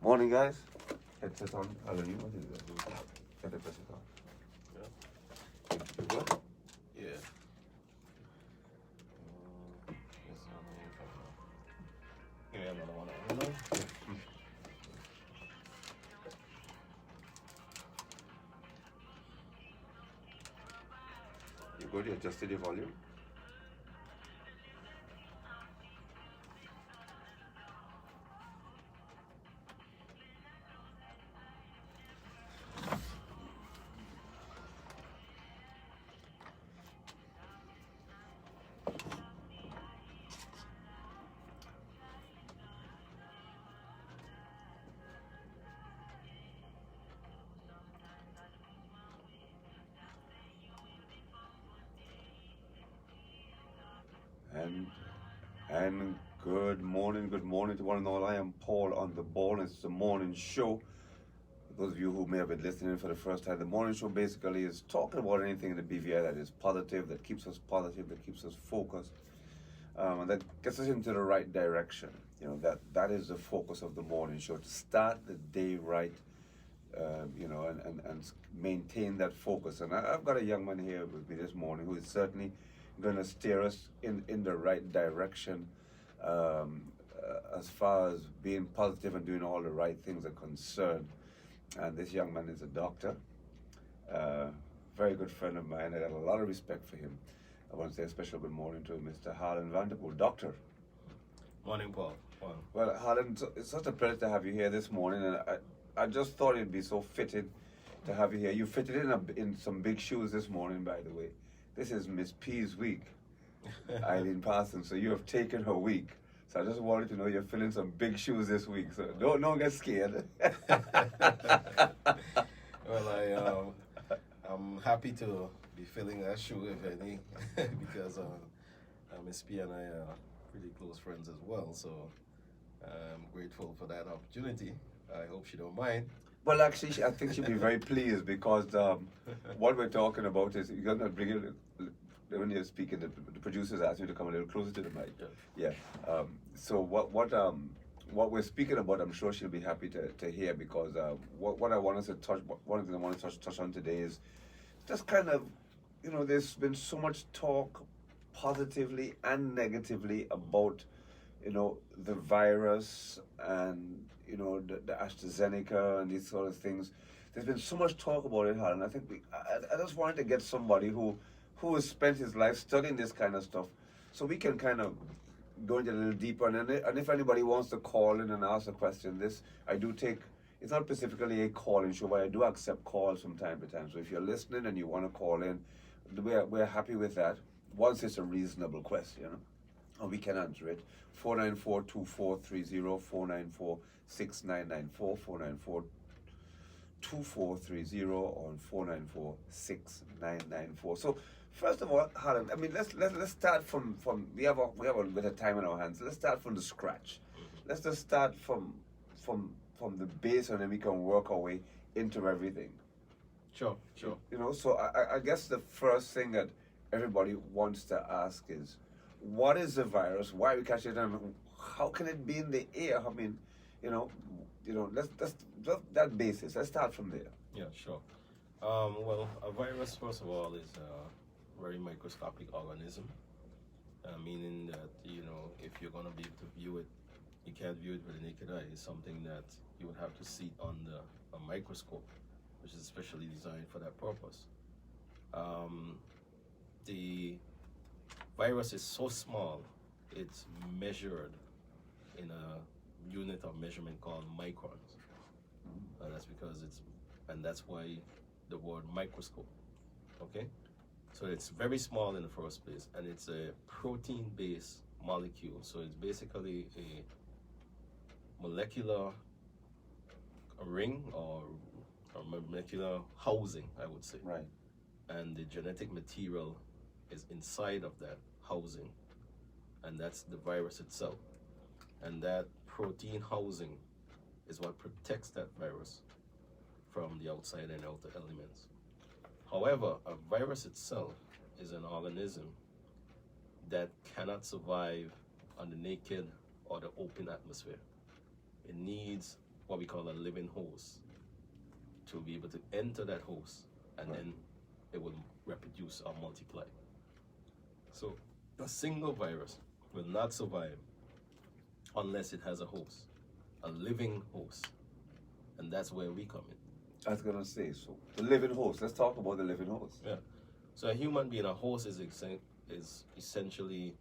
Morning, guys. Headset on. Harlan, you want to do that? Get the press it on. You good? Yeah. Give me another one. You good? You adjusted your volume? And good morning to one and all. I am Paul on the ball. It's the morning show. For those of you who may have been listening for the first time, the morning show basically is talking about anything in the BVI that is positive, that keeps us positive, that keeps us focused, and that gets us into the right direction. You know, that is the focus of the morning show, to start the day right, and maintain that focus. And I've got a young man here with me this morning who is certainly going to steer us in the right direction, as far as being positive and doing all the right things are concerned. And this young man is a doctor, very good friend of mine. I got a lot of respect for him. I want to say a special good morning to Mr. Harlan Vanderpool, doctor. Morning, Paul. Wow. Well, Harlan, it's such a pleasure to have you here this morning, and I just thought it'd be so fitted to have you here. You fitted in some big shoes this morning, by the way. This is Miss P's week, Eileen Parsons. So you have taken her week. So I just wanted to know you're filling some big shoes this week. So don't get scared. Well, I'm happy to be filling that shoe, if any, because Miss P and I are pretty close friends as well. So I'm grateful for that opportunity. I hope she don't mind. Well, actually, I think she'll be very pleased, because what we're talking about is, you're going to bring it, when you're speaking, the producers ask you to come a little closer to the mic. Yeah. So what we're speaking about, I'm sure she'll be happy to hear, because what I want us to touch, one of the things I want to touch on today is just kind of, there's been so much talk positively and negatively about, the virus and, the AstraZeneca and these sort of things. There's been so much talk about it, Harlan. I think I just wanted to get somebody who has spent his life studying this kind of stuff, so we can kind of go into a little deeper. And if anybody wants to call in and ask a question, I do take. It's not specifically a call-in show, but I do accept calls from time to time. So if you're listening and you want to call in, we're happy with that, once it's a reasonable question, and we can answer it. 494-2430, 494-6994, 494-2430, or 494-6994. So first of all, Harlan, I mean, let's start from we have a bit of time in our hands. Let's start from the scratch. Let's just start from the base, and then we can work our way into everything. Sure. So I guess the first thing that everybody wants to ask is, what is the virus? Why are we catching it? And how can it be in the air? I mean, let's that basis. Let's start from there. Yeah, sure. Well, a virus, first of all, is a very microscopic organism, meaning that, if you're going to be able to view it, you can't view it with the naked eye. It's something that you would have to see under a microscope, which is specially designed for that purpose. The virus is so small, it's measured in a unit of measurement called microns. That's why the word microscope. Okay? So it's very small in the first place, and it's a protein-based molecule. So it's basically a molecular ring or molecular housing, I would say. Right. And the genetic material is inside of that housing, and that's the virus itself. And that protein housing is what protects that virus from the outside and outer elements. However, a virus itself is an organism that cannot survive on the naked or the open atmosphere. It needs what we call a living host to be able to enter that host, and then it will reproduce or multiply. So a single virus will not survive unless it has a host, a living host. And that's where we come in. I was going to say, so the living host. Let's talk about the living host. Yeah. So a human being, a host is essentially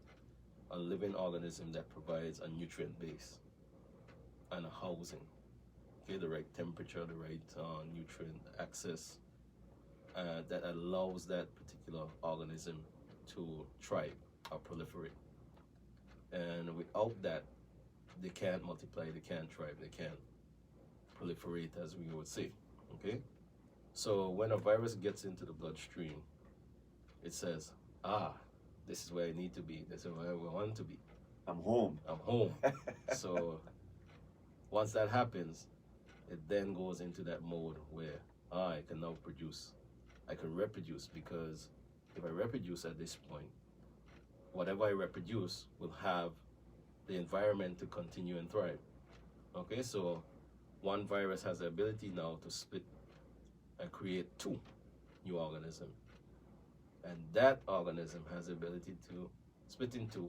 a living organism that provides a nutrient base and a housing. Okay, the right temperature, the right nutrient access that allows that particular organism to thrive or proliferate. And without that, they can't multiply, they can't thrive, they can't proliferate, as we would say. Okay? So when a virus gets into the bloodstream, it says, this is where I need to be, this is where I want to be. I'm home. I'm home. So once that happens, it then goes into that mode where I can now produce. I can reproduce, because if I reproduce at this point, whatever I reproduce will have the environment to continue and thrive. Okay, so one virus has the ability now to split and create two new organisms. And that organism has the ability to split in two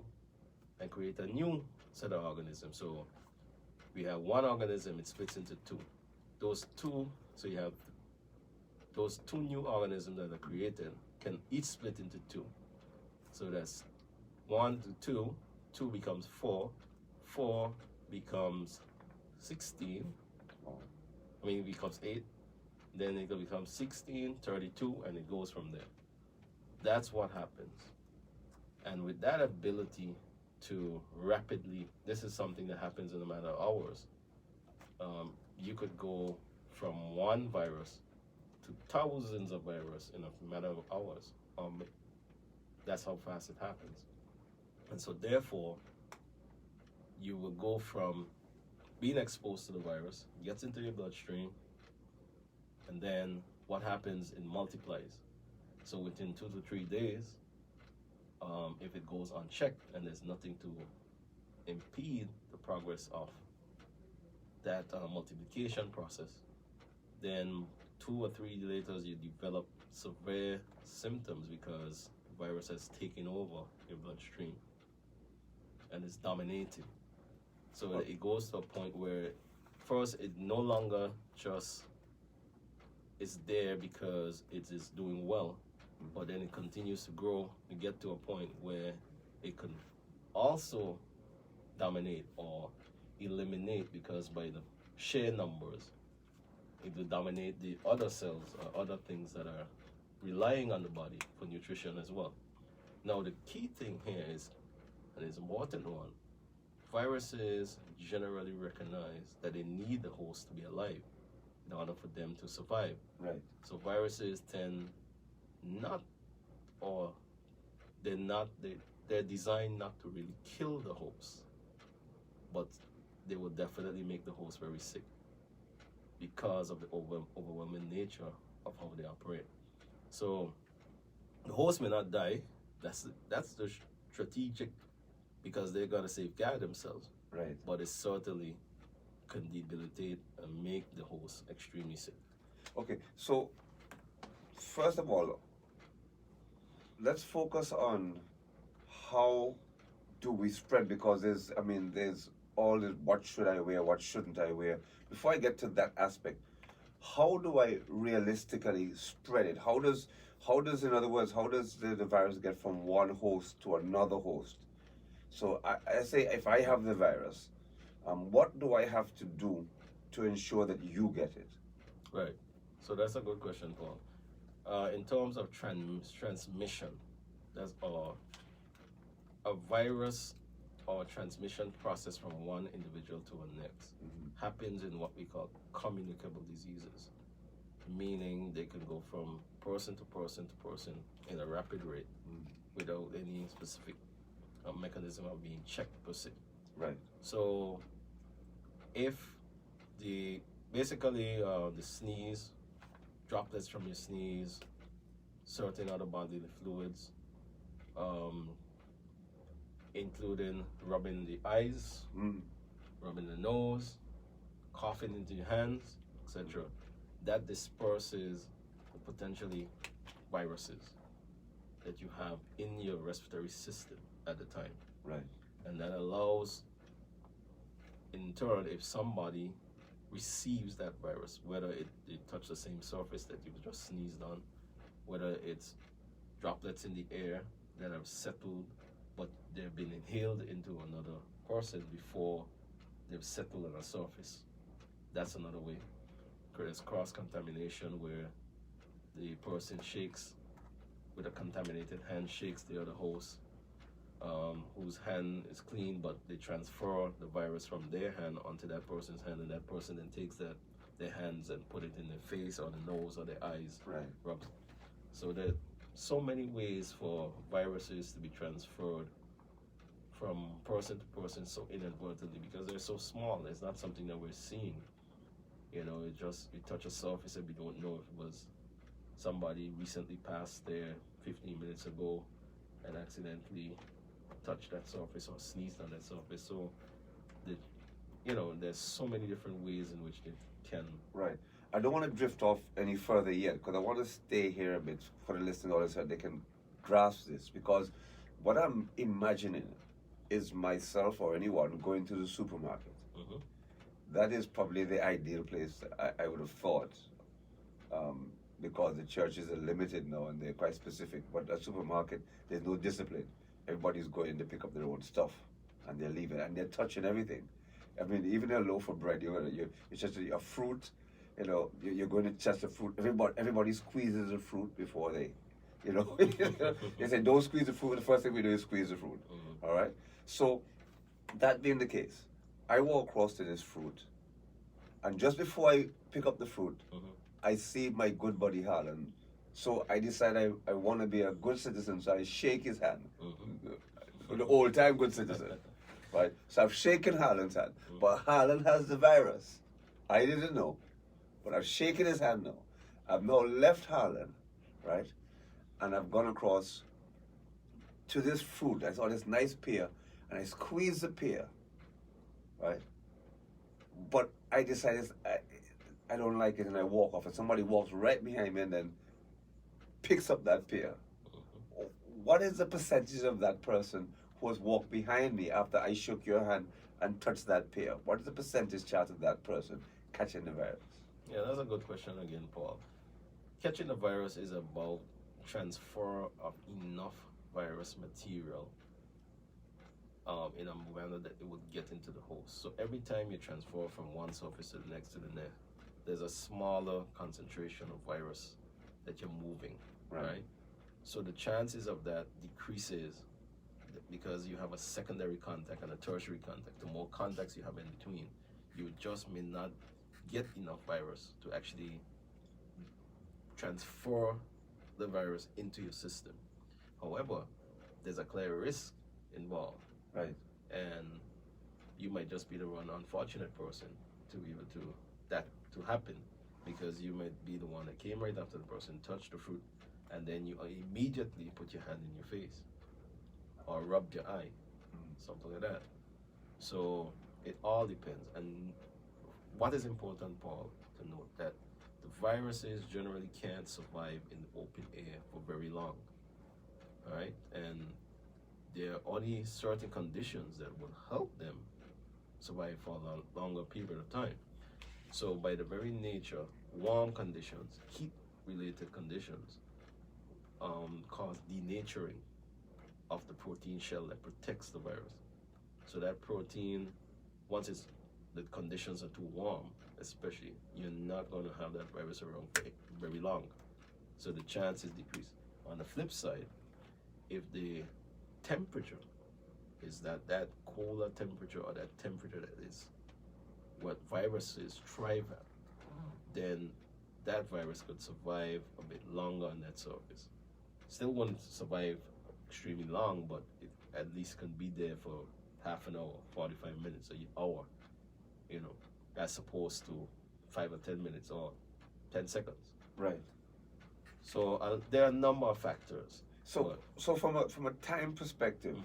and create a new set of organisms. So we have one organism, it splits into two. Those two, so you have those two new organisms that are created can each split into two. So that's 1 to 2, 2 becomes 4, 4 becomes 16, it becomes 8, then it becomes 16, 32, and it goes from there. That's what happens. And with that ability to rapidly, this is something that happens in a matter of hours. You could go from one virus to thousands of viruses in a matter of hours. That's how fast it happens. And so therefore, you will go from being exposed to the virus, gets into your bloodstream, and then what happens, it multiplies. So within 2 to 3 days, if it goes unchecked and there's nothing to impede the progress of that multiplication process, then 2 or 3 days later you develop severe symptoms because the virus has taken over your bloodstream and it's dominating. So it goes to a point where first it no longer just is there because it is doing well, but then it continues to grow and get to a point where it can also dominate or eliminate, because by the sheer numbers, it will dominate the other cells or other things that are relying on the body for nutrition as well. Now the key thing here is, and it's an important one, viruses generally recognize that they need the host to be alive in order for them to survive. Right. So viruses tend not, or they're designed not to really kill the host, but they will definitely make the host very sick because of the overwhelming nature of how they operate. So the host may not die. That's the strategic, because they're gonna safeguard themselves. Right. But it certainly can debilitate and make the host extremely sick. Okay, so first of all, let's focus on how do we spread, because there's all this, what should I wear, what shouldn't I wear. Before I get to that aspect, how do I realistically spread it? How does in other words, how does the virus get from one host to another host? So I say, if I have the virus, what do I have to do to ensure that you get it? Right. So that's a good question, Paul. In terms of transmission, that's a virus or transmission process from one individual to the next happens in what we call communicable diseases, meaning they can go from person to person to person in a rapid rate without any specific mechanism of being checked per se. Right. So if the sneeze, droplets from your sneeze, certain other bodily fluids, including rubbing the eyes, rubbing the nose, coughing into your hands, etc., that disperses the potentially viruses that you have in your respiratory system at the time. Right. And that allows, in turn, if somebody receives that virus, whether it touched the same surface that you just sneezed on, whether it's droplets in the air that have settled, but they've been inhaled into another person before they've settled on a surface. That's another way. There's cross-contamination where the person shakes with a contaminated hand, shakes the other host, whose hand is clean, but they transfer the virus from their hand onto that person's hand, and that person then takes their hands and put it in their face or the nose or their eyes. Right. Rubs. So there are so many ways for viruses to be transferred from person to person so inadvertently, because they're so small. It's not something that we're seeing. You know, it just, you touch a surface and we don't know if it was somebody recently passed there 15 minutes ago and accidentally touched that surface or sneezed on that surface. So, there's so many different ways in which they can. Right. I don't want to drift off any further yet, because I want to stay here a bit for the listening audience so they can grasp this. Because what I'm imagining is myself or anyone going to the supermarket. Mm-hmm. That is probably the ideal place, I would have thought, because the churches are limited now and they're quite specific. But a supermarket, there's no discipline. Everybody's going to pick up their own stuff and they're leaving and they're touching everything. I mean, even a loaf of bread, it's just a fruit. You're going to test the fruit. Everybody squeezes the fruit before they, they say don't squeeze the fruit. The first thing we do is squeeze the fruit. Mm-hmm. All right. So, that being the case, I walk across to this fruit, and just before I pick up the fruit, Mm-hmm. I see my good buddy Harlan. So I decide I want to be a good citizen, so I shake his hand. Mm-hmm. The old time good citizen. Right? So I've shaken Harlan's hand. But Harlan has the virus. I didn't know. But I've shaken his hand now. I've now left Harlan, right? And I've gone across to this fruit. I saw this nice pear, and I squeezed the pear, right? But I decided I don't like it, and I walk off, and somebody walks right behind me and then picks up that pear. What is the percentage of that person who has walked behind me after I shook your hand and touched that pear? What is the percentage chance of that person catching the virus? Yeah, that's a good question again, Paul. Catching the virus is about transfer of enough virus material in a manner that it would get into the host. So every time you transfer from one surface to the next, there's a smaller concentration of virus that you're moving, right? So the chances of that decreases because you have a secondary contact and a tertiary contact. The more contacts you have in between, you just may not get enough virus to actually transfer the virus into your system. However, there's a clear risk involved. Right. And you might just be the one unfortunate person to be able to that to happen, because you might be the one that came right after the person touched the fruit, and then you immediately put your hand in your face or rubbed your eye, something like that. So it all depends. And what is important, Paul, to note that the viruses generally can't survive in the open air for very long. All right, and there are only certain conditions that will help them survive for a longer period of time. So by the very nature, warm conditions, heat-related conditions, cause denaturing of the protein shell that protects the virus. So that protein, once the conditions are too warm, especially, you're not going to have that virus around for very long. So the chances decrease. On the flip side, if the temperature is that cooler temperature, or that temperature that is what viruses thrive at, then that virus could survive a bit longer on that surface. Still won't survive extremely long, but it at least can be there for half an hour, 45 minutes, an hour, as opposed to 5 or 10 minutes or 10 seconds. Right. So there are a number of factors. So from a time perspective,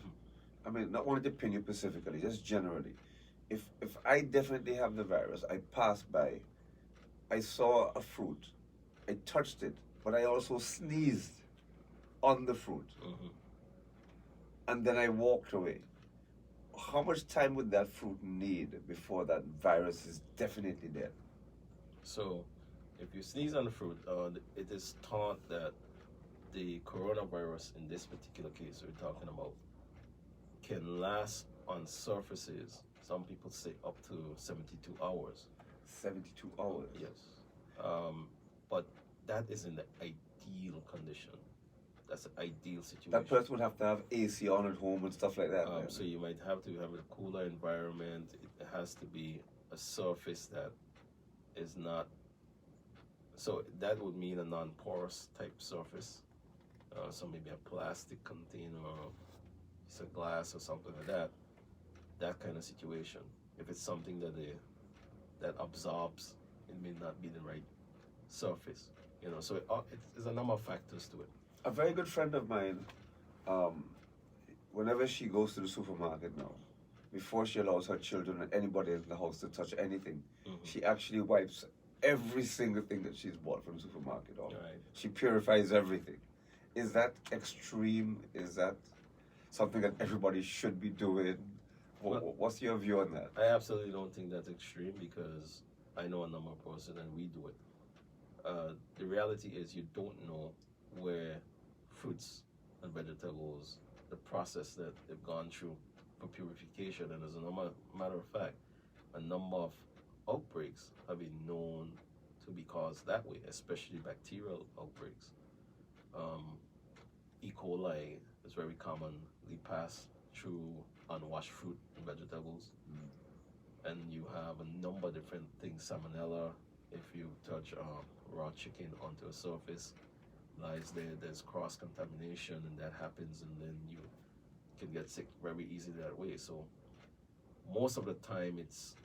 I mean, not wanting to pin you specifically, just generally, if I definitely have the virus, I passed by, I saw a fruit, I touched it, but I also sneezed on the fruit, and then I walked away. How much time would that fruit need before that virus is definitely there? So, if you sneeze on the fruit, it is thought that the coronavirus, in this particular case we're talking about, can last on surfaces. Some people say up to 72 hours. 72 hours? Yes. But that is in the ideal condition. That's the ideal situation. That person would have to have AC on at home and stuff like that. So you might have to have a cooler environment. It has to be a surface that is not. So that would mean a non-porous type surface. So maybe a plastic container, or it's a glass or something like that. That kind of situation. If it's something that absorbs, it may not be the right surface. So it's a number of factors to it. A very good friend of mine, whenever she goes to the supermarket now, before she allows her children and anybody in the house to touch anything, she actually wipes every single thing that she's bought from the supermarket off. Right. She purifies everything. Is that extreme? Is that something that everybody should be doing? What's your view on that? I absolutely don't think that's extreme, because I know a number of persons and we do it. The reality is you don't know where fruits and vegetables, the process that they've gone through for purification, and as a matter of fact, a number of outbreaks have been known to be caused that way, especially bacterial outbreaks. E. coli is very commonly passed through unwashed fruit and vegetables. And you have a number of different things. Salmonella, if you touch raw chicken onto a surface, lies there. There's cross-contamination, and that happens, and then you can get sick very easily that way. So most of the time it's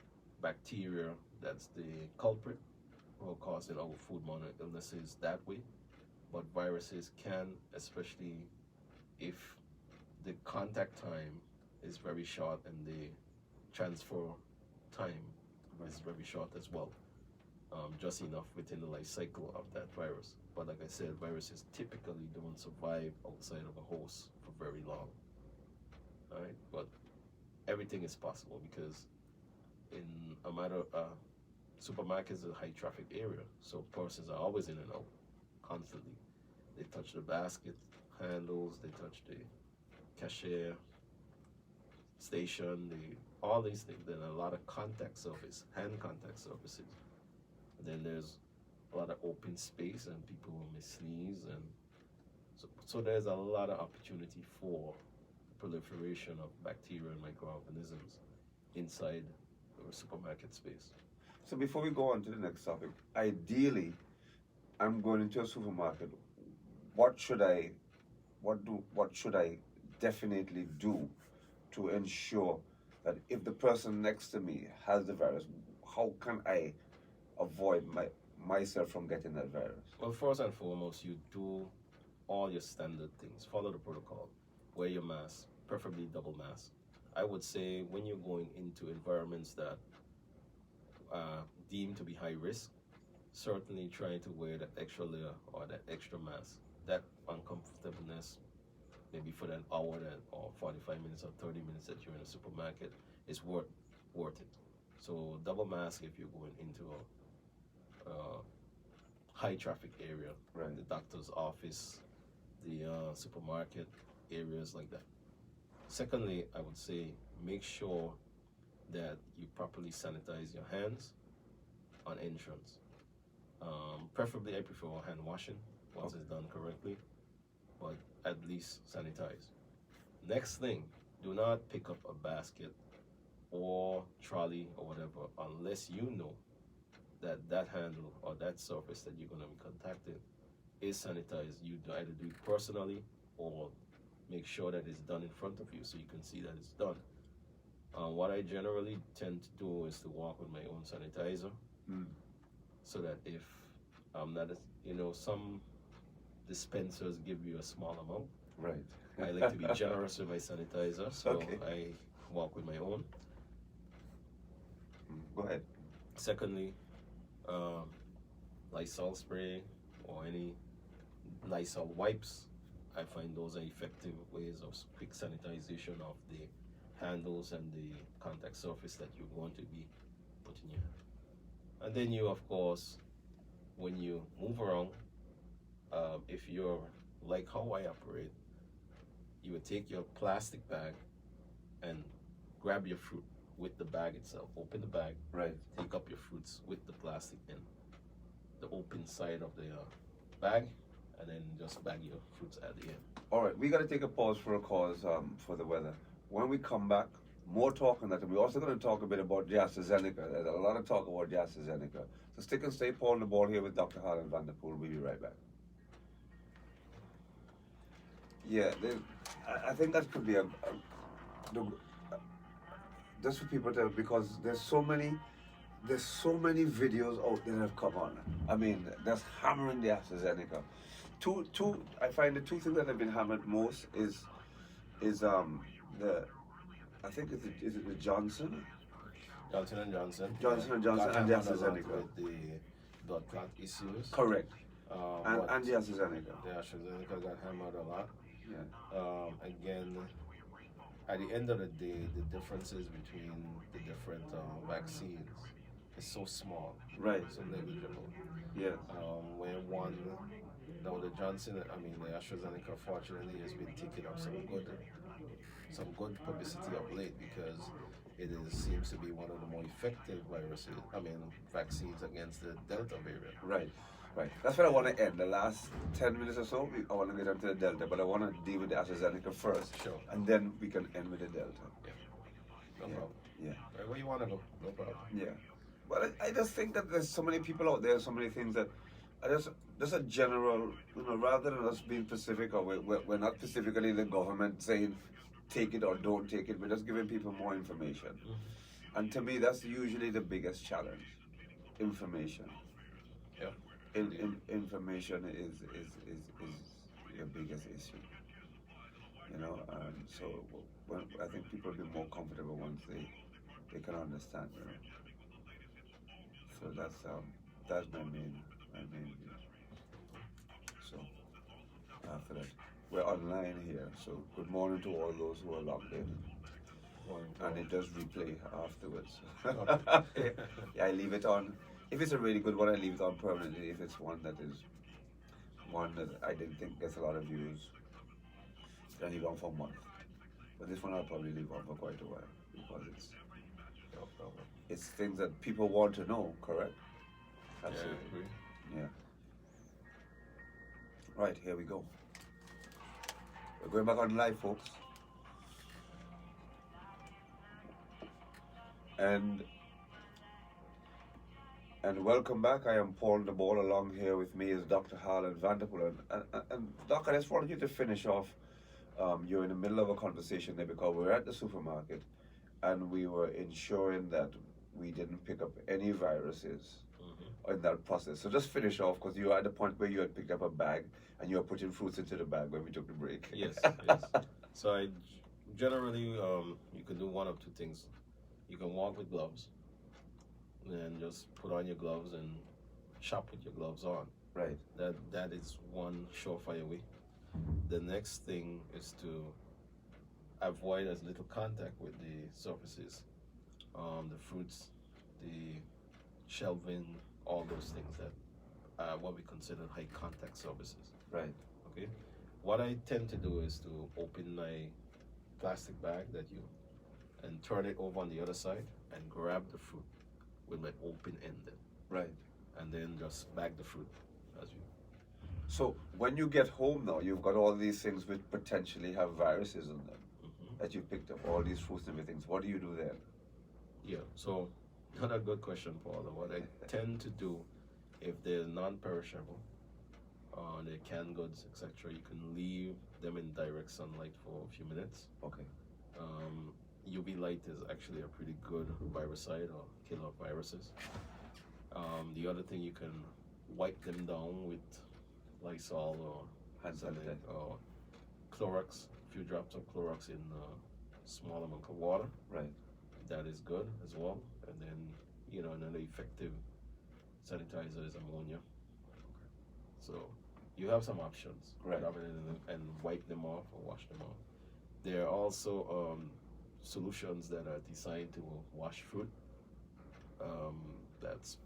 bacteria that's the culprit for causing our foodborne illnesses that way. But viruses can, especially if the contact time is very short and the transfer time is very short as well. Just enough within the life cycle of that virus. But like I said, viruses typically don't survive outside of a host for very long. All right, but everything is possible, because in a matter of supermarkets is a high traffic area, so persons are always in and out constantly. They touch the basket handles, they touch the cashier station, all these things. Then a lot of contact surface, hand contact surfaces. And then there's a lot of open space, and people may sneeze, and so there's a lot of opportunity for proliferation of bacteria and microorganisms inside the supermarket space. So before we go on to the next topic, ideally, I'm going into a supermarket. What should I definitely do to ensure that if the person next to me has the virus, how can I avoid myself from getting that virus? Well, first and foremost, you do all your standard things. Follow the protocol. Wear your mask, preferably double mask. I would say when you're going into environments that are deemed to be high risk, certainly try to wear that extra layer or that extra mask. That uncomfortableness, maybe for that hour or 45 minutes or 30 minutes that you're in a supermarket, is worth it. So double mask if you're going into a high traffic area, right? The doctor's office, the supermarket areas like that. Secondly, I would say make sure that you properly sanitize your hands on entrance. Preferably, I prefer hand washing once it's done correctly, but at least sanitize. Next thing, do not pick up a basket or trolley or whatever unless you know that handle or that surface that you're going to be contacting is sanitized. You either do it personally or make sure that it's done in front of you so you can see that it's done. What I generally tend to do is to walk with my own sanitizer, so that if I'm not, some dispensers give you a small amount. Right. I like to be generous with my sanitizer, so I walk with my own. Go ahead. Secondly, Lysol spray or any Lysol wipes. I find those are effective ways of quick sanitization of the handles and the contact surface that you're going to be putting your hand. And then you, of course, when you move around, if you're like how I operate, you would take your plastic bag and grab your fruit with the bag itself. Open the bag, Right. take up your fruits with the plastic in the open side of the bag, and then just bag your fruits at the end. All right, we got to take a pause for a cause for the weather. When we come back, more talk on that. And we're also going to talk a bit about AstraZeneca. There's a lot of talk about AstraZeneca. So stick and stay, Paul, on the ball here with Dr. Harlan Vanderpool. We'll be right back. Yeah, I think that could be just for people to, because there's so many videos out there that have come on. I mean, that's hammering the AstraZeneca. I find the two things that have been hammered most is I think is it the Johnson Johnson & Johnson. Johnson and Johnson and the AstraZeneca. With the blood clot issues. Correct. And the AstraZeneca. The AstraZeneca got hammered a lot. Yeah. Again, at the end of the day, the differences between the different vaccines is so small. Right. So negligible. Yeah. Where one, now the AstraZeneca fortunately has been taking up some good publicity of late because seems to be one of the more effective vaccines against the Delta variant. Right. Right. That's what I want to end. The last 10 minutes or so, I want to get into the Delta, but I want to deal with the AstraZeneca first. Sure. And then we can end with the Delta. Yeah. No problem. Yeah. Right, where you want to go? No problem. Yeah. Well, I just think that there's so many people out there, so many things that just a general, rather than us being specific, or we're not specifically the government saying take it or don't take it, we're just giving people more information. Mm-hmm. And to me, that's usually the biggest challenge, information. Yeah. Information is your biggest issue. So I think people will be more comfortable once they can understand. So that's my main view. So after that, we're online here. So good morning to all those who are logged in. And it does replay afterwards. Yeah, I leave it on. If it's a really good one, I leave it on permanently. If it's one that I didn't think gets a lot of views, I leave it on for a month. But this one I'll probably leave on for quite a while because it's things that people want to know, correct? Absolutely. Yeah. Right, here we go. We're going back on live, folks. And welcome back. I am Paul the Ball. Along here with me is Dr. Harlan Vanderpool. And Doc, I just wanted you to finish off. You're in the middle of a conversation there because we're at the supermarket and we were ensuring that we didn't pick up any viruses in that process. So just finish off because you were at the point where you had picked up a bag and you were putting fruits into the bag when we took the break. Yes. So I generally, you can do one of two things. You can walk with gloves and just put on your gloves and shop with your gloves on. Right. That is one surefire way. The next thing is to avoid as little contact with the surfaces, the fruits, the shelving, all those things that are what we consider high contact surfaces. Right. Okay. What I tend to do is to open my plastic bag and turn it over on the other side and grab the fruit with my open ended. Right. And then just bag the fruit as you. So when you get home now, you've got all these things which potentially have viruses in them that you picked up, all these fruits and everything. So what do you do then? Yeah, so another good question, Paula. What I tend to do, if they're non-perishable, they're canned goods, etc., you can leave them in direct sunlight for a few minutes. Okay. UV light is actually a pretty good virucide or killer of viruses. The other thing, you can wipe them down with Lysol or hand sanitizer or Clorox, a few drops of Clorox in a small amount of water. Right. That is good as well. And then another effective sanitizer is ammonia. So you have some options, Right. rather than and wipe them off or wash them off. There are also solutions that are designed to wash fruit. That's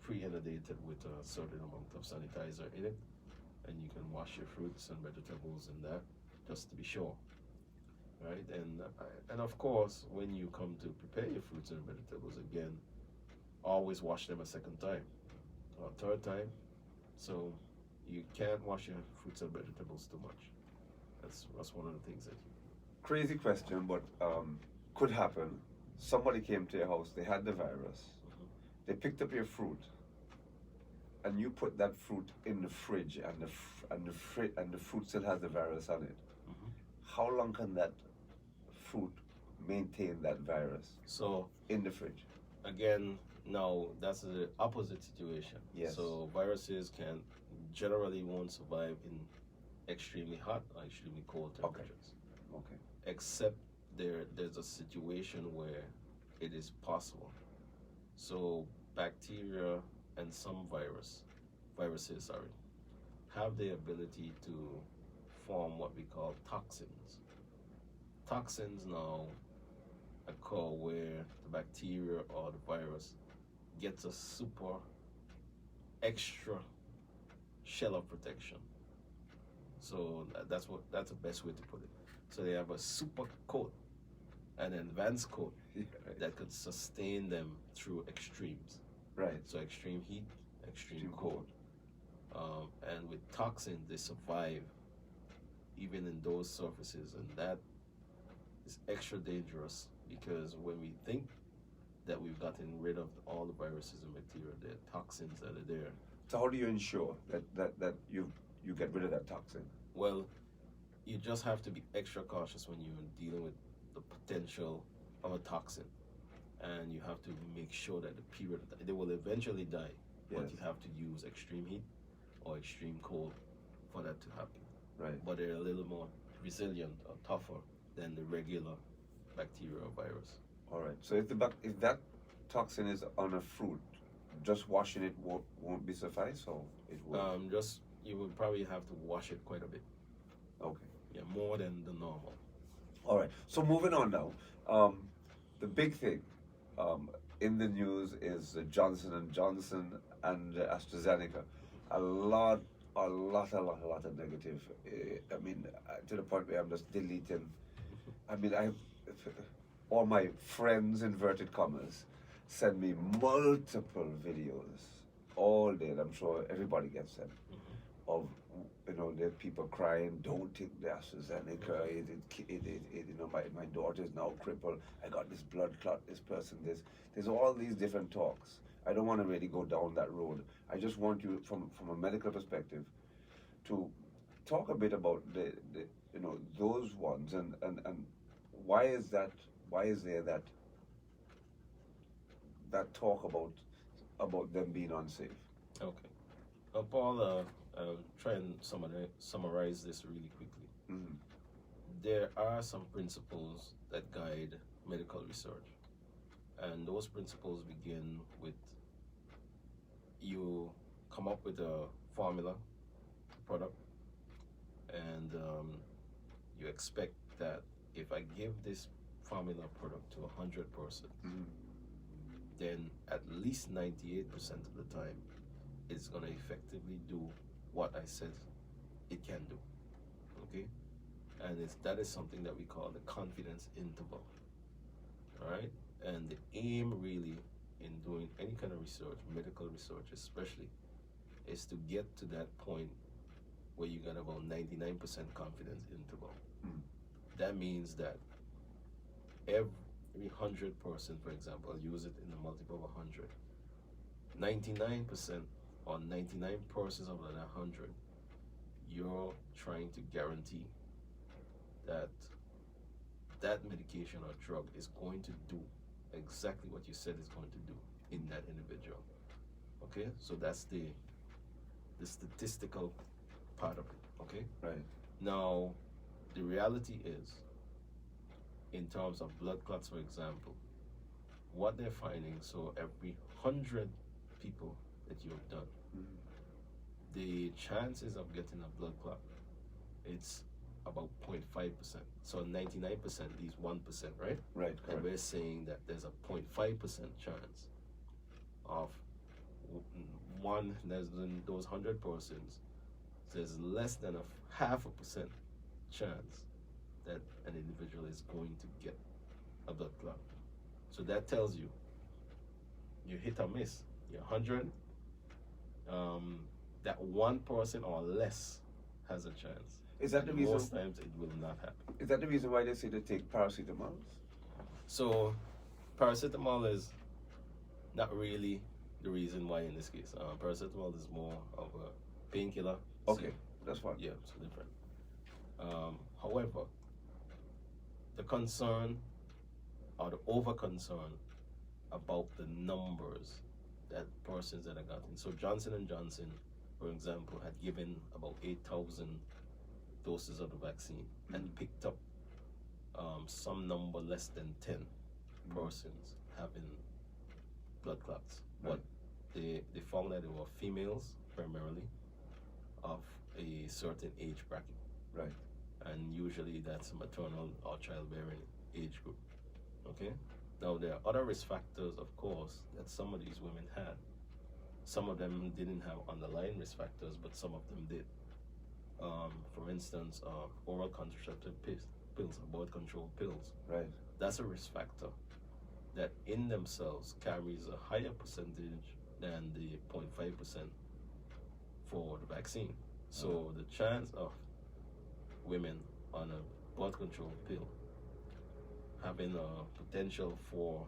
pre-inundated with a certain amount of sanitizer in it, and you can wash your fruits and vegetables in that, just to be sure, right? And of course, when you come to prepare your fruits and vegetables again, always wash them a second time or third time. So you can't wash your fruits and vegetables too much. That's one of the things that Crazy question, but could happen. Somebody came to your house, they had the virus, they picked up your fruit, and you put that fruit in the fridge, and the fruit still has the virus on it. How long can that fruit maintain that virus So in the fridge? again, now that's the opposite situation. Yes. So viruses generally won't survive in extremely hot or extremely cold temperatures. Okay. Except there's a situation where it is possible. So bacteria and some viruses have the ability to form what we call toxins. Toxins now occur where the bacteria or the virus gets a super extra shell of protection. So that's the best way to put it. So they have a super coat, an advanced coat that could sustain them through extremes. Right. So extreme heat, extreme cold. And with toxins, they survive even in those surfaces, and that is extra dangerous because when we think that we've gotten rid of all the viruses and bacteria, there are toxins that are there. So how do you ensure that you get rid of that toxin? Well, you just have to be extra cautious when you're dealing with the potential of a toxin, and you have to make sure that the period they will eventually die, but Yes. you have to use extreme heat or extreme cold for that to happen. Right. But they're a little more resilient or tougher than the regular bacteria or virus. All right. So if that toxin is on a fruit, just washing it won't be suffice, or it will. Just you will probably have to wash it quite a bit. Okay. Yeah, more than the normal. All right. So moving on now, the big thing in the news is Johnson and Johnson and AstraZeneca. A lot of negative. I mean, to the point where I'm just deleting. I mean, all my friends, inverted commas, send me multiple videos all day, and I'm sure everybody gets them, of, there are people crying, don't take the AstraZeneca, my daughter is now crippled, I got this blood clot, this person, there's all these different talks. I don't want to really go down that road. I just want you, from a medical perspective, to talk a bit about those ones, and why is there that talk about them being unsafe? Okay. Paul, try and summarize this really quickly. Mm-hmm. There are some principles that guide medical research, and those principles begin with you come up with a formula product, and you expect that if I give this formula product to 100 persons, then at least 98% of the time it's going to effectively do what I said it can do. Okay? And that is something that we call the confidence interval. All right? And the aim really in doing any kind of research, medical research especially, is to get to that point where you got about 99% confidence interval. That means that every 100 person, for example, I'll use it in the multiple of 100, 99% or 99 persons of that 100, you're trying to guarantee that that medication or drug is going to do exactly what you said it's going to do in that individual. Okay, so that's the statistical part of it. Okay, Right. now the reality is, in terms of blood clots, for example, what they're finding, so every 100 people that you've done, the chances of getting a blood clot, it's about 0.5%. So 99% leaves 1%, right? Right, And correct. we're saying that there's a 0.5% chance of one, less than those 100 persons, there's less than a 0.5% chance that an individual is going to get a blood clot. So that tells you you hit or miss. You're 100, that one person or less has a chance. Is that the reason? Most times it will not happen. Is that the reason why they say to take paracetamol? So paracetamol is not really the reason why in this case. Paracetamol is more of a painkiller. Okay, So, that's fine. yeah, it's different. However, the concern or the over concern about the numbers that persons that have gotten. So Johnson and Johnson, for example, had given about 8,000 doses of the vaccine and picked up some number less than 10 persons having blood clots. Right. But they found that they were females primarily of a certain age bracket. Right. And usually that's maternal or childbearing age group. Okay? Now there are other risk factors, of course, that some of these women had. Some of them didn't have underlying risk factors, but some of them did. For instance, oral contraceptive pills, birth control pills. Right. That's a risk factor that in themselves carries a higher percentage than the 0.5% for the vaccine. So the chance of women on a birth control pill having a potential for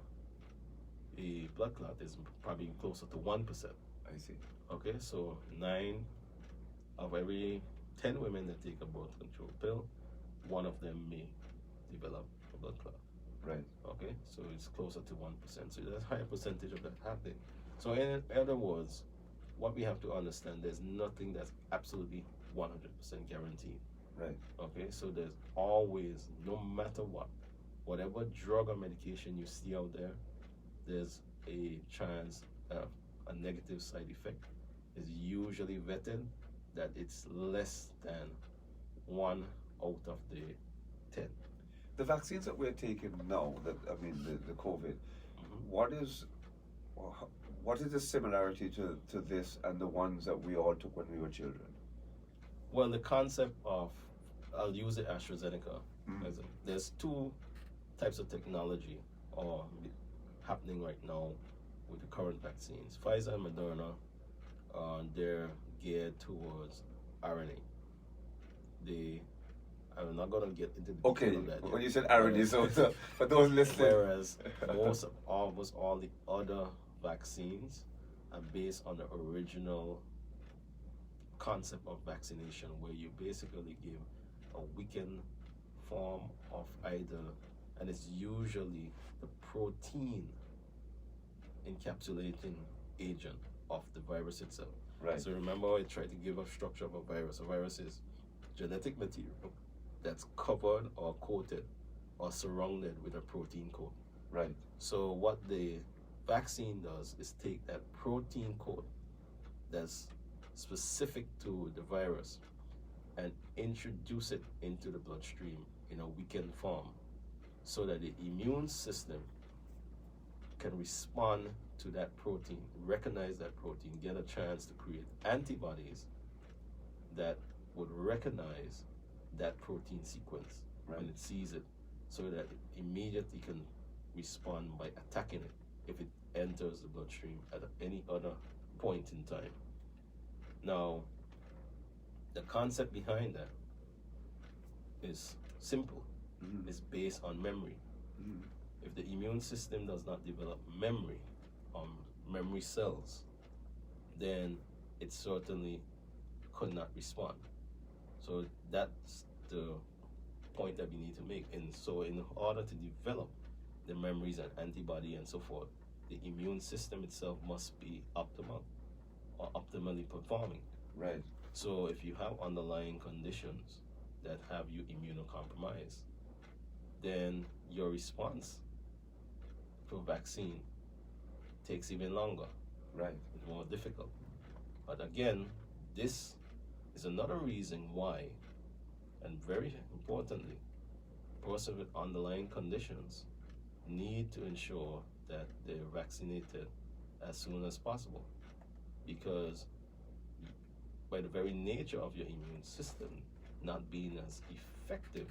a blood clot is probably closer to 1%. I see. Okay, so 9 of every 10 women that take a birth control pill, one of them may develop a blood clot. Right. Okay, so it's closer to 1%. So there's a higher percentage of that happening. So in other words, what we have to understand, there's nothing that's absolutely 100% guaranteed. Right. Okay, so there's always, no matter what, whatever drug or medication you see out there, there's a chance of a negative side effect. Is usually vetted that it's less than 1 out of the 10. The vaccines that we're taking now, the COVID, what is the similarity to this and the ones that we all took when we were children? Well, the concept of, I'll use the AstraZeneca. There's 2 types of technology happening right now with the current vaccines. Pfizer and Moderna, they're geared towards RNA. I'm not going to get into the detail of that yet. When you said RNA, so for those listening. Whereas almost all the other vaccines are based on the original concept of vaccination, where you basically give a weakened form of either, and it's usually the protein encapsulating agent of the virus itself. Right. So remember, I tried to give a structure of a virus. A virus is genetic material that's covered or coated or surrounded with a protein coat. Right. So what the vaccine does is take that protein coat that's specific to the virus and introduce it into the bloodstream in a weakened form, so that the immune system can respond to that protein, recognize that protein, get a chance to create antibodies that would recognize that protein sequence when it sees it, so that it immediately can respond by attacking it if it enters the bloodstream at any other point in time. Now, the concept behind that is simple. It's based on memory. If the immune system does not develop memory, memory cells, then it certainly could not respond. So that's the point that we need to make. And so in order to develop the memories and antibody and so forth, the immune system itself must be optimal or optimally performing. Right. So if you have underlying conditions that have you immunocompromised, then your response to a vaccine takes even longer. Right. It's more difficult. But again, this is another reason why, and very importantly, persons with underlying conditions need to ensure that they're vaccinated as soon as possible. Because by the very nature of your immune system not being as effective,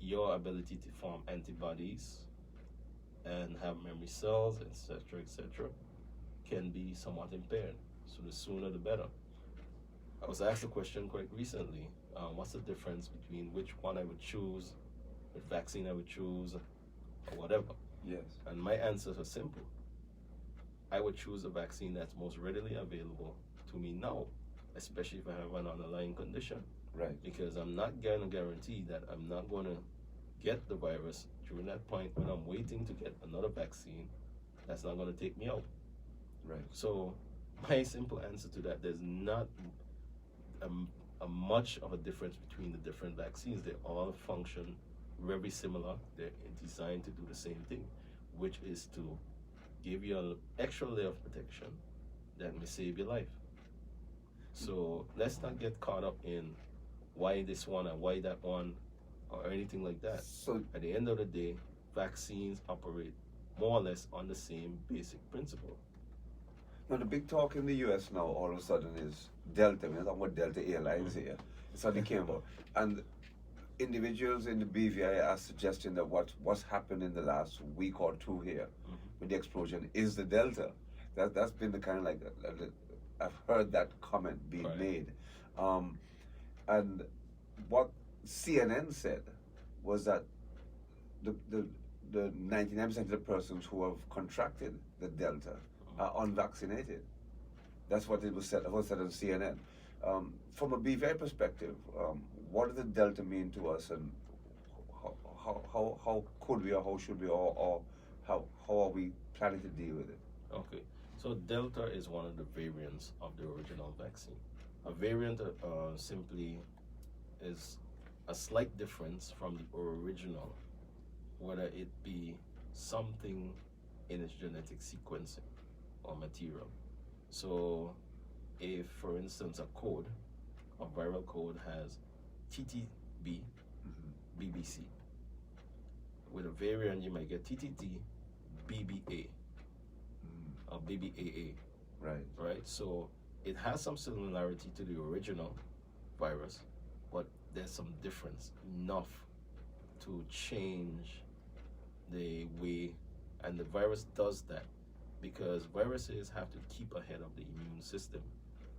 your ability to form antibodies and have memory cells, etc., can be somewhat impaired. So the sooner the better. I was asked a question quite recently, what's the difference between which one I would choose, which vaccine I would choose, or whatever. Yes. And my answers are simple. I would choose a vaccine that's most readily available to me now, especially if I have an underlying condition. Right. Because I'm not going to guarantee that I'm not going to get the virus during that point when I'm waiting to get another vaccine that's not going to take me out. Right. So my simple answer to that, there's not a much of a difference between the different vaccines. They all function very similar. They're designed to do the same thing, which is to give you an extra layer of protection that may save your life. So let's not get caught up in why this one and why that one or anything like that. So at the end of the day, vaccines operate more or less on the same basic principle. now the big talk in the US now all of a sudden is Delta. We're talking about Delta Airlines here. It's something came about. And individuals in the BVI are suggesting that what's happened in the last week or two here with the explosion is the Delta. That's been the kind of like I've heard that comment being made. And what CNN said was that the 99% of the persons who have contracted the Delta are unvaccinated. That's what it was said. It was said on CNN. From a BVI perspective, what does the Delta mean to us, and how could we, or how should we, or how are we planning to deal with it? Okay, so Delta is one of the variants of the original vaccine. A variant simply is a slight difference from the original, whether it be something in its genetic sequencing or material. So if, for instance, a viral code has TTB, BBC. With a variant, you might get TTT, BBA, or BBAA. Right. Right? So it has some similarity to the original virus, but there's some difference, enough to change the way, and the virus does that because viruses have to keep ahead of the immune system,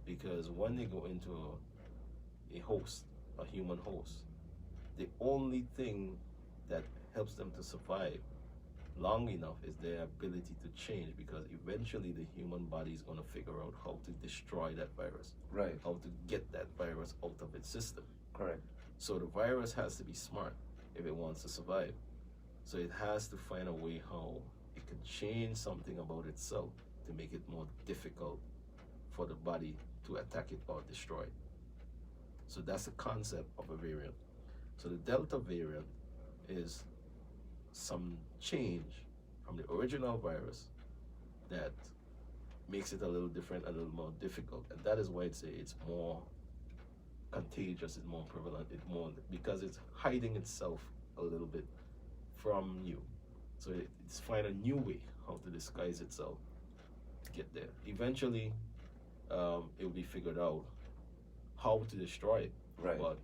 because when they go into a host, a human host, the only thing that helps them to survive long enough is their ability to change, because eventually the human body is going to figure out how to destroy that virus, Right. how to get that virus out of its system. Correct. So the virus has to be smart if it wants to survive. So it has to find a way how it can change something about itself to make it more difficult for the body to attack it or destroy it. So that's the concept of a variant. So the Delta variant is some change from the original virus that makes it a little different, a little more difficult. And that is why it's more contagious, it's more prevalent, it's more, because it's hiding itself a little bit from you. So it's find a new way how to disguise itself to get there. Eventually, it will be figured out how to destroy it. Right. But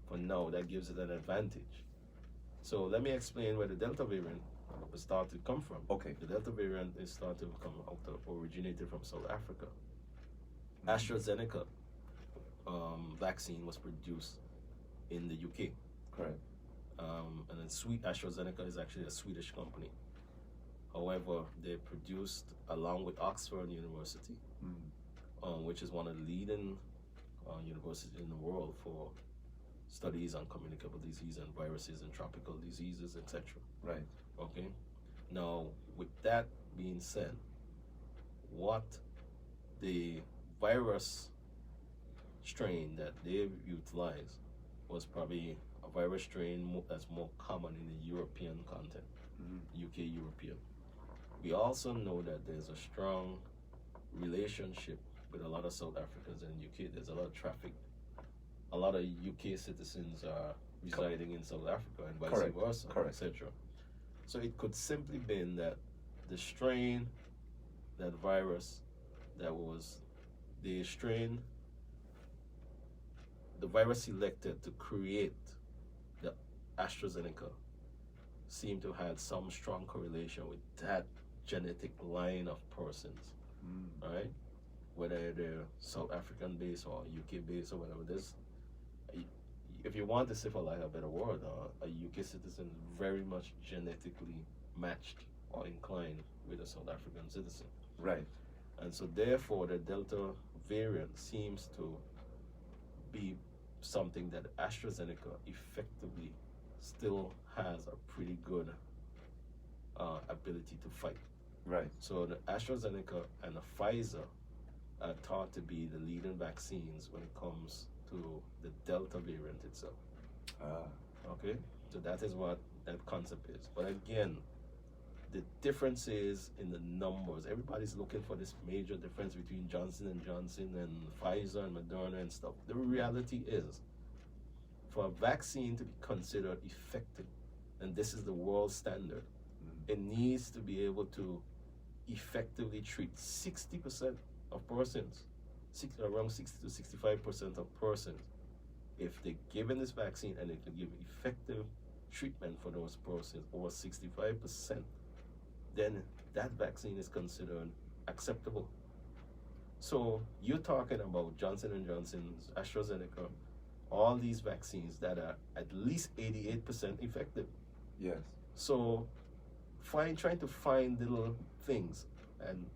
for now, that gives it an advantage. So let me explain where the Delta variant started to come from. Okay. The Delta variant is started to come out originated from South Africa. AstraZeneca vaccine was produced in the UK. Correct. And then AstraZeneca is actually a Swedish company. However, they produced along with Oxford University, which is one of the leading universities in the world for studies on communicable disease and viruses and tropical diseases, etc. Right. Okay. Now, with that being said, what the virus strain that they utilized was probably a virus strain that's more common in the European content. UK, European. We also know that there's a strong relationship with a lot of South Africans in UK. There's a lot of traffic. A lot of UK citizens are residing in South Africa and vice versa, etc. So it could simply been that the strain, that virus, that was the strain, the virus selected to create the AstraZeneca seemed to have some strong correlation with that genetic line of persons, right? Whether they're South African based or UK based or whatever. This, if you want to say for lack of a better word, a UK citizen is very much genetically matched or inclined with a South African citizen. Right. And so therefore the Delta variant seems to be something that AstraZeneca effectively still has a pretty good ability to fight. Right. So the AstraZeneca and the Pfizer are thought to be the leading vaccines when it comes to the Delta variant itself. Okay? So that is what that concept is. But again, the difference is in the numbers. Everybody's looking for this major difference between Johnson & Johnson and Pfizer and Moderna and stuff. The reality is, for a vaccine to be considered effective, and this is the world standard, it needs to be able to effectively treat 60% of persons, around 60 to 65% of persons. If they're given this vaccine and it can give effective treatment for those persons, over 65%, then that vaccine is considered acceptable. So you're talking about Johnson & Johnson's, AstraZeneca, all these vaccines that are at least 88% effective. Yes. So trying to find little things and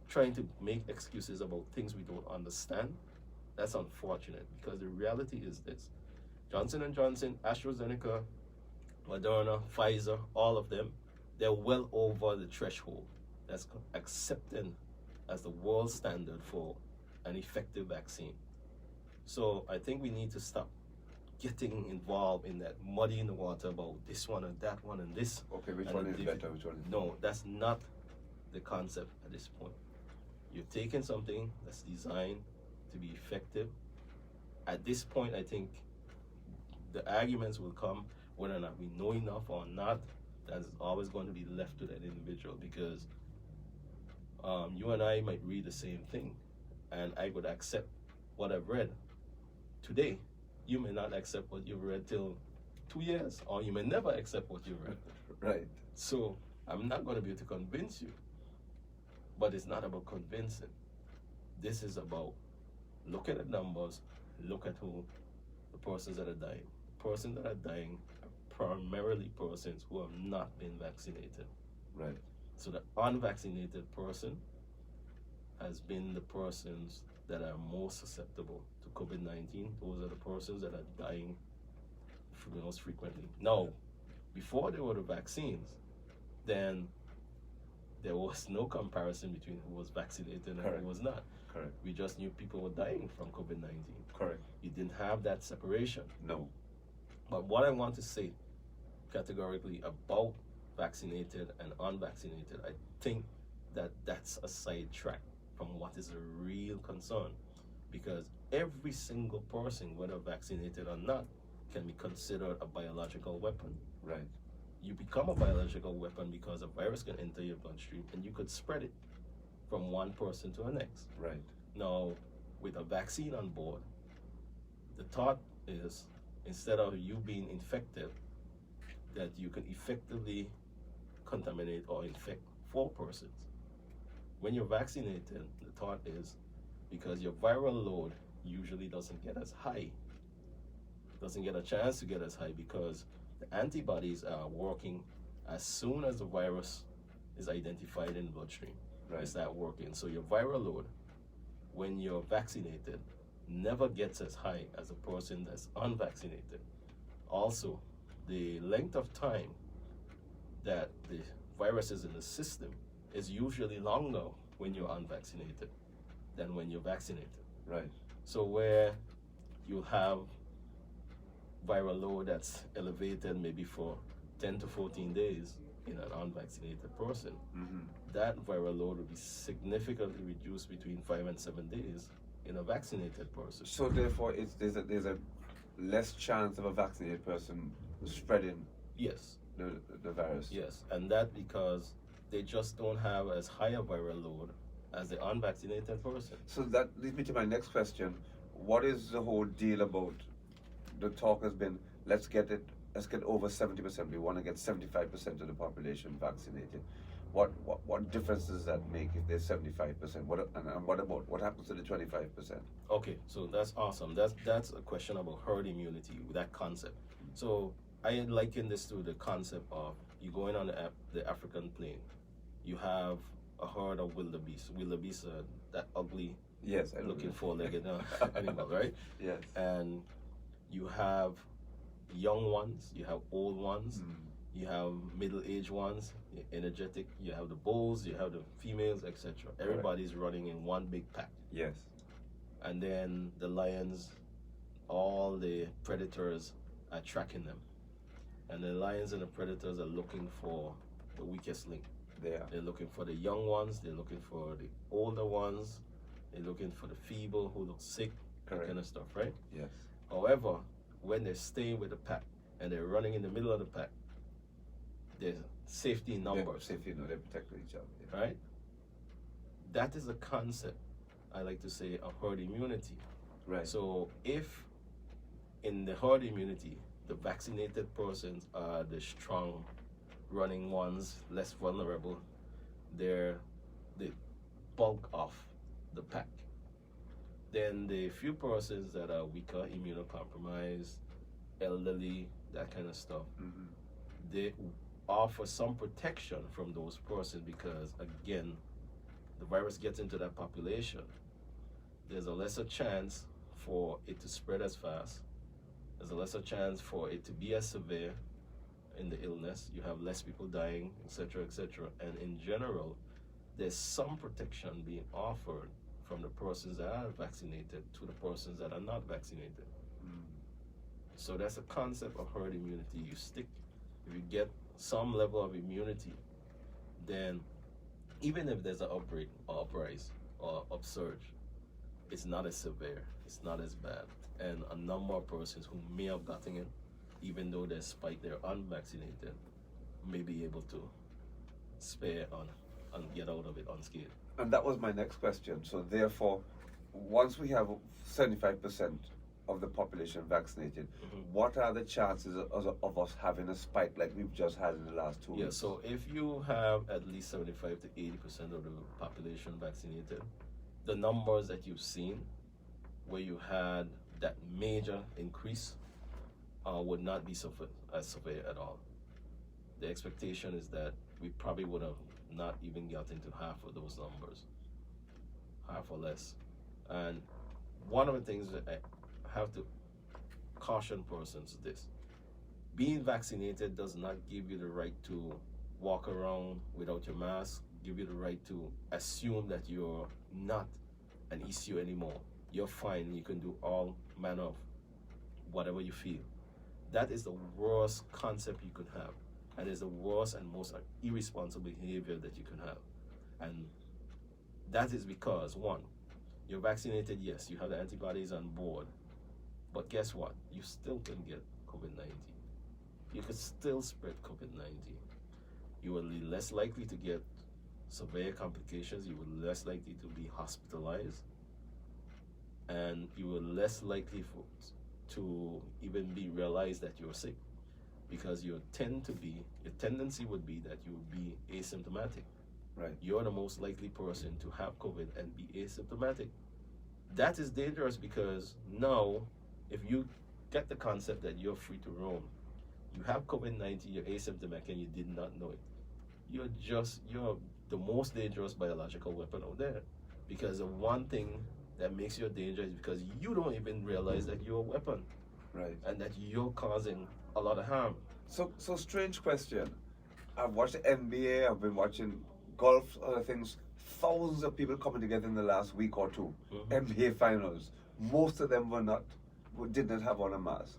trying to make excuses about things we don't understand, that's unfortunate, because the reality is this. Johnson & Johnson, AstraZeneca, Moderna, Pfizer, all of them, they're well over the threshold that's accepted as the world standard for an effective vaccine. So I think we need to stop getting involved in that muddy in the water about this one and that one and this. Okay, which one is better? Which one is No, that's not the concept at this point. You're taking something that's designed to be effective. At this point, I think the arguments will come whether or not we know enough or not. That's always going to be left to that individual, because you and I might read the same thing and I would accept what I've read today. You may not accept what you've read till 2 years, or you may never accept what you've read. Right. So I'm not going to be able to convince you, but it's not about convincing. This is about look at the numbers, look at who the persons that are dying. Persons that are dying are primarily persons who have not been vaccinated. Right. So the unvaccinated person has been the persons that are most susceptible to COVID-19. Those are the persons that are dying most frequently. Now, before there were the vaccines, then there was no comparison between who was vaccinated and who was not. Correct. We just knew people were dying from COVID-19. Correct. You didn't have that separation. No. But what I want to say categorically about vaccinated and unvaccinated, I think that that's a sidetrack from what is a real concern, because every single person, whether vaccinated or not, can be considered a biological weapon. Right. You become a biological weapon because a virus can enter your bloodstream and you could spread it from one person to the next. Right. Now, with a vaccine on board, the thought is, instead of you being infected, that you can effectively contaminate or infect 4 persons. When you're vaccinated, the thought is, because your viral load usually doesn't get as high, doesn't get a chance to get as high, because the antibodies are working as soon as the virus is identified in the bloodstream. Right. They start working. So your viral load, when you're vaccinated, never gets as high as a person that's unvaccinated. Also, the length of time that the virus is in the system is usually longer when you're unvaccinated than when you're vaccinated. Right. So where you have viral load that's elevated maybe for 10 to 14 days, in an unvaccinated person, Mm-hmm. that viral load would be significantly reduced between 5 and 7 days in a vaccinated person. So therefore, there's a less chance of a vaccinated person spreading Yes, the virus. yes, and that because they just don't have as high a viral load as the unvaccinated person. So that leads me to my next question. What is the whole deal about? The talk has been, let's get over 70%. We want to get 75% of the population vaccinated. What difference does that make if there's 75%? What happens to the 25%? Okay, so that's awesome. That's a question about herd immunity, that concept. So I liken this to the concept of you going on the African plain. You have a herd of wildebeest. Wildebeest are that ugly, Yes, I know. looking four-legged animal, right? Yes. And you have young ones, you have old ones, you have middle-aged ones, energetic. You have the bulls, you have the females, etc. Everybody's running in one big pack. Yes. And then the lions, all the predators are tracking them. And the lions and the predators are looking for the weakest link. They're looking for the young ones, they're looking for the older ones, they're looking for the feeble who look sick, Correct. that kind of stuff, right? Yes. However, when they're staying with the pack and they're running in the middle of the pack, there's safety in numbers. They're protecting each other. Yeah. Right? That is a concept, I like to say, of herd immunity. Right. So if in the herd immunity, the vaccinated persons are the strong running ones, less vulnerable, they're the bulk of the pack. Then the few persons that are weaker, immunocompromised, elderly, that kind of stuff, Mm-hmm. they offer some protection from those persons because, again, the virus gets into that population. There's a lesser chance for it to spread as fast. There's a lesser chance for it to be as severe in the illness. You have less people dying, etc., etc. And in general, there's some protection being offered from the persons that are vaccinated to the persons that are not vaccinated. Mm. So that's a concept of herd immunity. You stick, if you get some level of immunity, then even if there's an outbreak or uprise or upsurge, it's not as severe, it's not as bad. And a number of persons who may have gotten it, even though despite they're unvaccinated, may be able to spare and get out of it unscathed. And that was my next question. So therefore, once we have 75% of the population vaccinated, what are the chances of us having a spike like we've just had in the last 2 weeks? Yeah, so if you have at least 75 to 80% of the population vaccinated, the numbers that you've seen where you had that major increase would not be as severe at all. The expectation is that we probably would have not even gotten to half of those numbers, half or less. And one of the things that I have to caution persons is this: being vaccinated does not give you the right to walk around without your mask, give you the right to assume that you're not an issue anymore. You're fine, you can do all manner of whatever you feel. That is the worst concept you could have. And is the worst and most irresponsible behavior that you can have. And that is because, one, you're vaccinated, yes, you have the antibodies on board, but guess what? You still can get COVID-19. You could still spread COVID-19. You will be less likely to get severe complications, you will be less likely to be hospitalized, and you will less likely to even be realized that you're sick, because your tendency would be that you would be asymptomatic. Right. You're the most likely person to have COVID and be asymptomatic. That is dangerous because now, if you get the concept that you're free to roam, you have COVID-19, you're asymptomatic, and you did not know it, you're the most dangerous biological weapon out there. Because the one thing that makes you a danger is because you don't even realize that you're a weapon. Right. And that you're causing a lot of harm. So strange question. I've watched the NBA, I've been watching golf, other things. Thousands of people coming together in the last week or two. NBA finals. Most of them did not have on a mask.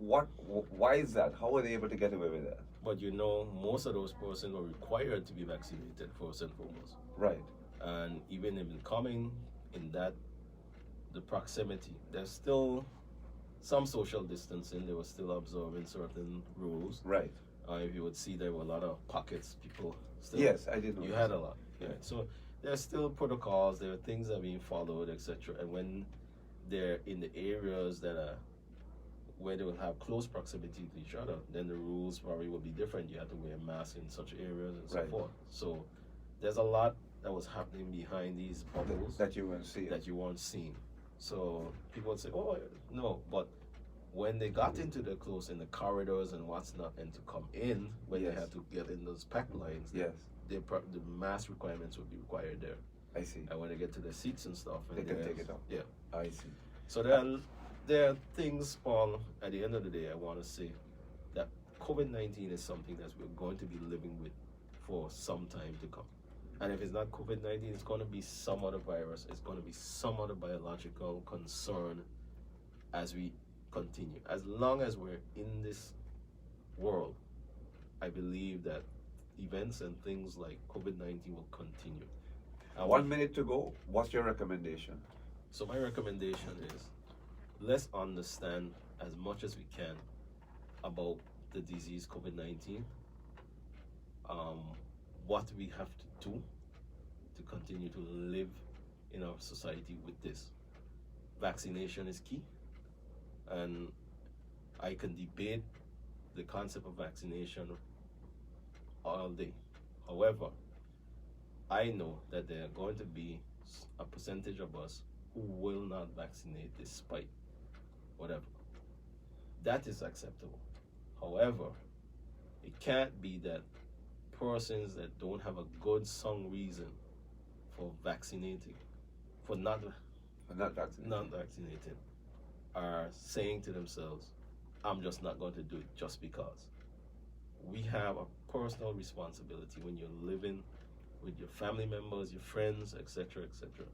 Why is that? How are they able to get away with that? But you know, most of those persons were required to be vaccinated first and foremost. Right. And even if coming in that, the proximity, there's still some social distancing. They were still observing certain rules. Right. If you would see, there were a lot of pockets, people still. Yes, I did know. You had a lot. Yeah. So there's still protocols, there are things that are being followed, etc. And when they're in the areas that are where they will have close proximity to each other, then the rules probably will be different. You have to wear masks in such areas and so Right. forth. So there's a lot that was happening behind these bubbles That you weren't seeing. that you weren't seeing. So people would say, "Oh no," but when they got into the close in the corridors and what's not, and to come in when Yes. they had to get in those packed lines, Yes. the mask requirements would be required there. I see. And when they get to the seats and stuff, They and can there's- take it off. Yeah. I see. So there are things, Paul, at the end of the day, I want to say that COVID-19 is something that we're going to be living with for some time to come. And if it's not COVID-19, it's going to be some other virus. It's going to be some other biological concern as we continue. As long as we're in this world, I believe that events and things like COVID-19 will continue. And 1 minute to go. What's your recommendation? So my recommendation is, let's understand as much as we can about the disease COVID-19, what we have to do to continue to live in our society with this. Vaccination is key, and I can debate the concept of vaccination all day. However, I know that there are going to be a percentage of us who will not vaccinate despite whatever. That is acceptable. However, it can't be that persons that don't have a good sound reason for vaccinating, for not vaccinating, are saying to themselves, I'm just not going to do it just because. We have a personal responsibility when you're living with your family members, your friends, etc., etc.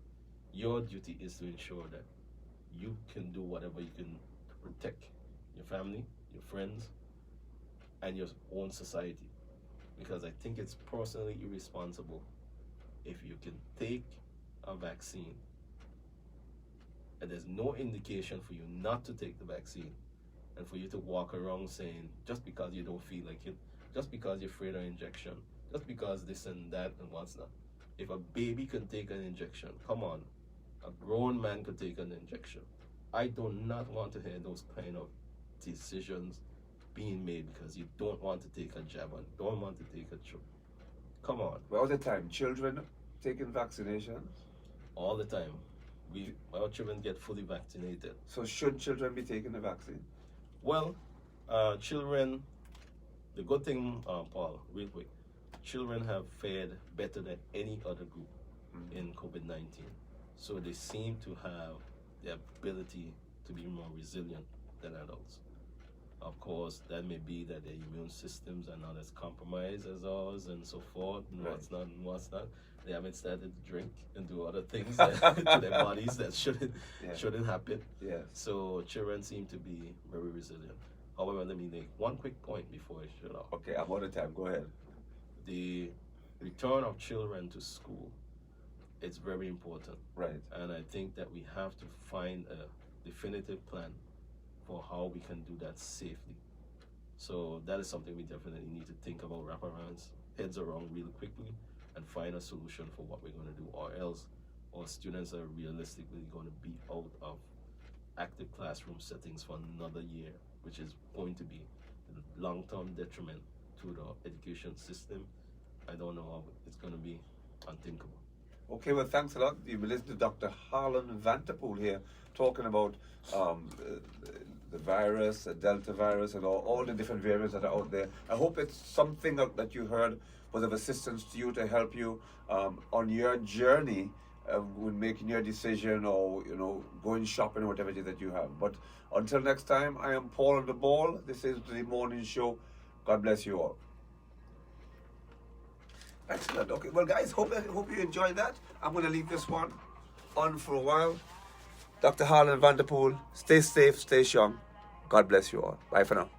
Your duty is to ensure that you can do whatever you can to protect your family, your friends, and your own society. Because I think it's personally irresponsible if you can take a vaccine and there's no indication for you not to take the vaccine, and for you to walk around saying, just because you don't feel like it, just because you're afraid of injection, just because this and that and what's not. If a baby can take an injection, come on, a grown man could take an injection. I do not want to hear those kind of decisions being made because you don't want to take a jab and don't want to take a trip. Come on. All the time, children taking vaccinations. All the time. Our children get fully vaccinated. So should children be taking the vaccine? Well, children, the good thing, Paul, real quick, children have fared better than any other group in COVID-19. So they seem to have the ability to be more resilient than adults. Of course, that may be that their immune systems are not as compromised as ours and so forth, and Right. what's not and what's not. They haven't started to drink and do other things to their bodies that shouldn't happen. Yes. So children seem to be very resilient. However, let me make one quick point before I shut off. Okay, I'm out of time. Go ahead. The return of children to school is very important. Right. And I think that we have to find a definitive plan for how we can do that safely. So that is something we definitely need to think about, wrap our heads around really quickly, and find a solution for what we're going to do, or else our students are realistically going to be out of active classroom settings for another year, which is going to be a long-term detriment to the education system. I don't know how it's going to be unthinkable. Okay, well, thanks a lot. You've been listening to Dr. Harlan Vanderpool here talking about the virus, the Delta virus, and all the different variants that are out there. I hope it's something that you heard was of assistance to you to help you on your journey when making your decision, or going shopping or whatever it is that you have. But until next time, I am Paul on the Ball. This is the morning show. God bless you all. Excellent. Okay, well, guys, hope you enjoyed that. I'm going to leave this one on for a while. Dr. Harlan Vanderpool, stay safe, stay strong. God bless you all. Bye for now.